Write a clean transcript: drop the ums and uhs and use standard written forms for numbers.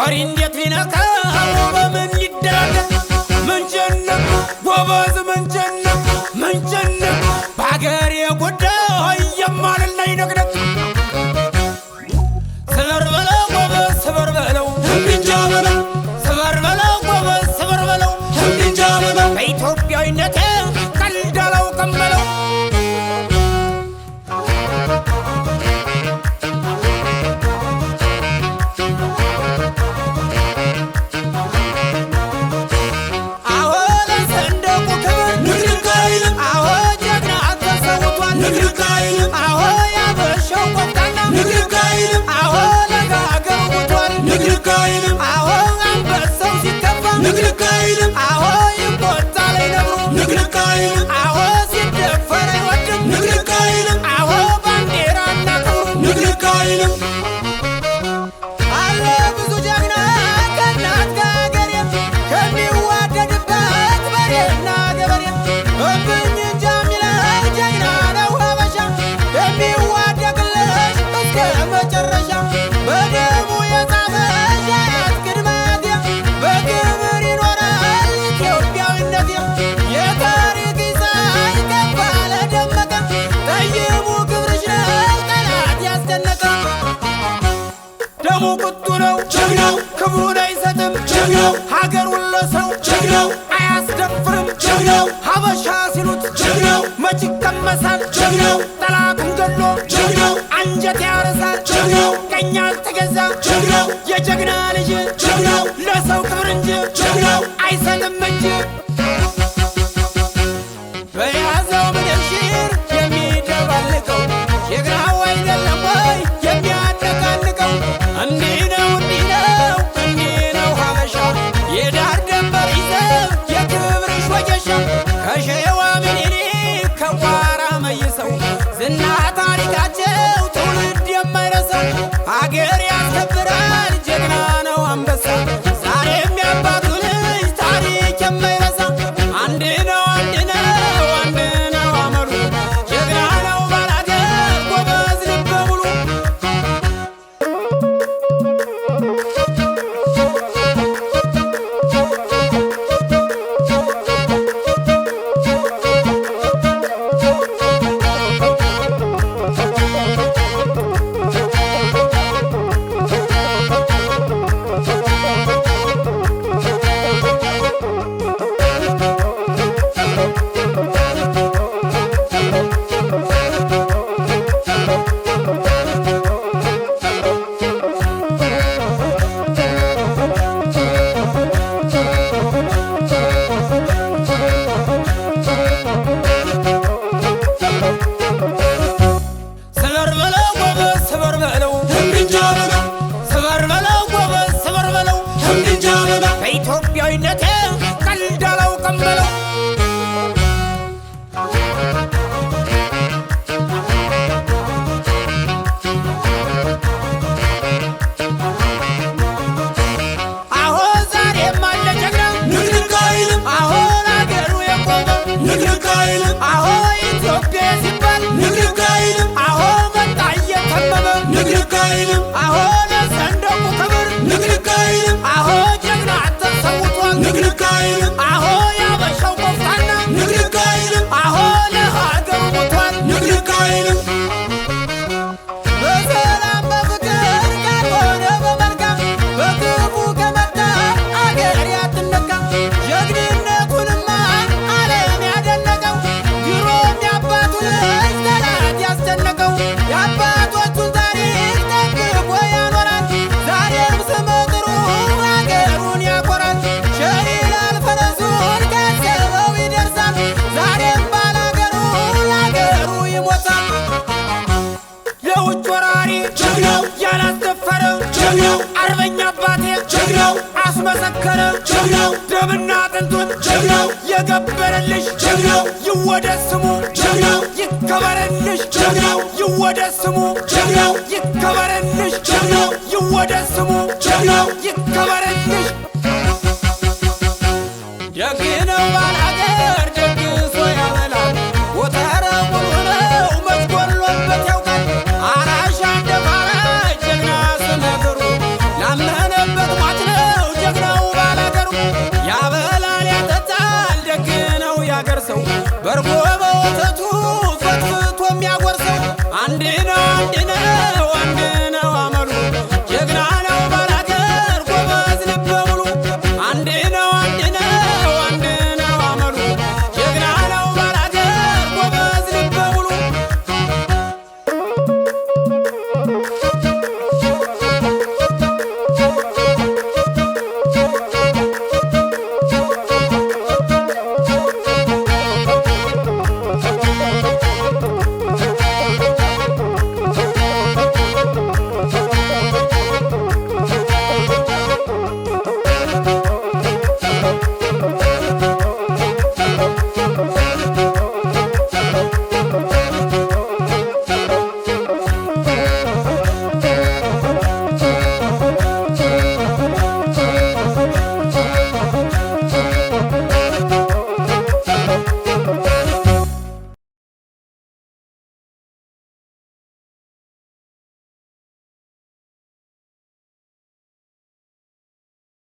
እንዴት ሊነካው በምን ሊደራደር መንጀነቅ ጎበዝ መንጀነቅ በአገሬ ጉዳይ የማልላይ ነቅነቅ ስበር በለው ጎበዝ ስበር በለው እንጃ በለው ስበር በለው ጎበዝ ስበር በለው እንጃ በለው በኢትዮጵያዊነቴ ቀልዳለው ቀመለው ክብሩን አይሰጥም ጀግናው ሀገሩን ለሰው ጀግናው አያስደፍርም ጀግናው ሀበሻ ሲሉት ጀግናው መች ይቀመሳል ጀግናው ጠላቱን ገድሎ ጀግናው አንጀት ያረሳል ጀግናው ቀኝ አልተገዛ ጀግናው የጀግና ልጅ ጀግናው ለሰው ክብር እንጂ ጀግናው አይሰጥም እጅ በያዘው ምድር የሚደባልቀው ጀግናው አይደለም ወይ የሚያደቃልቀው እንዲህ ነው የዳር ደንበር ይዘው የክብርሽ ወጌሻ ከሸዋ ምኒልክ ከቋራ መይሰው ዝና ታሪካቸው ትውልድ የማይረሳው አገር ያስከብራል ጀግና ነው አንበሳ ዛሬም ያባቱ ልጅ ታሪክ የማይረሳ አንድ ነው አመሉ ጀግና ነው ባላገር ጎበዝ ልበ ሙሉ በኢትዮጵያዊነቴ ቀልዳለው ቀመለው አሆ ዛሬም አለ ጀግና ንግድግ አይልም አሆ አገሩ የቆመ ንግድግ አይልም አሆ ኢትዮጵያ ሲባል ንግድግ አይልም አሆ መጣ እየተመመ ንግድግ አይልም አሆ ለሰንደቁ ክብር ንግድግ አይልም አሆ ጀግና ተሰውቷል ንግድግ አይልም አሆ ያበሻው ቆፍጣና ንግድግ አይልም አሆ ለሀገሩ ሞቷል ንግድግ አይልም በሰላም በፍቅር ካልሆነ በመልካም በክፉ ከመጣ አገር ያትነካ ጀግንነቱንማ ዓለም ያደነቀው ድሮም ያባቱ ልጅ ጠላት ያስጨነቀው የአባቶቹን ታሪክ ጠብቆ ያኖራል ዛሬም ስመ ጥሩ አገሩን ያኮራል ሸር ይላል ፈረሱን ካሰበው ይደርሳል ዛሬም ባላገሩ ለአገሩ ይሞታል የውጭ ወራሪ ጀግናው ያላስደፈረ ጀግናው አርበኛ አባቴ ጀግናው አስመሰከረ ጀግናው ደምና አጥንቱን ጀግናው የገበረልሽ ጀግናው ይወደስ ስሙ ጀግናው ይከበረልሽ ጀግናው ይወደስ ስሙ ጀግናው ይከበረልሽ ጀግናው ይወደስ ስሙ ጀግናው ይከበረልሽ ደግነው ባላገር ደግሶ ያበላል ወተረ ሙሉ ነው መዝጎሎበት ያውቃል አራሽ አንደ ባራ ጀግና ስመግሩ ላመነበት ያገር ሰው በርጎ በወተቱ ፈትፍቶ የሚያጎርሰው አንድ ነው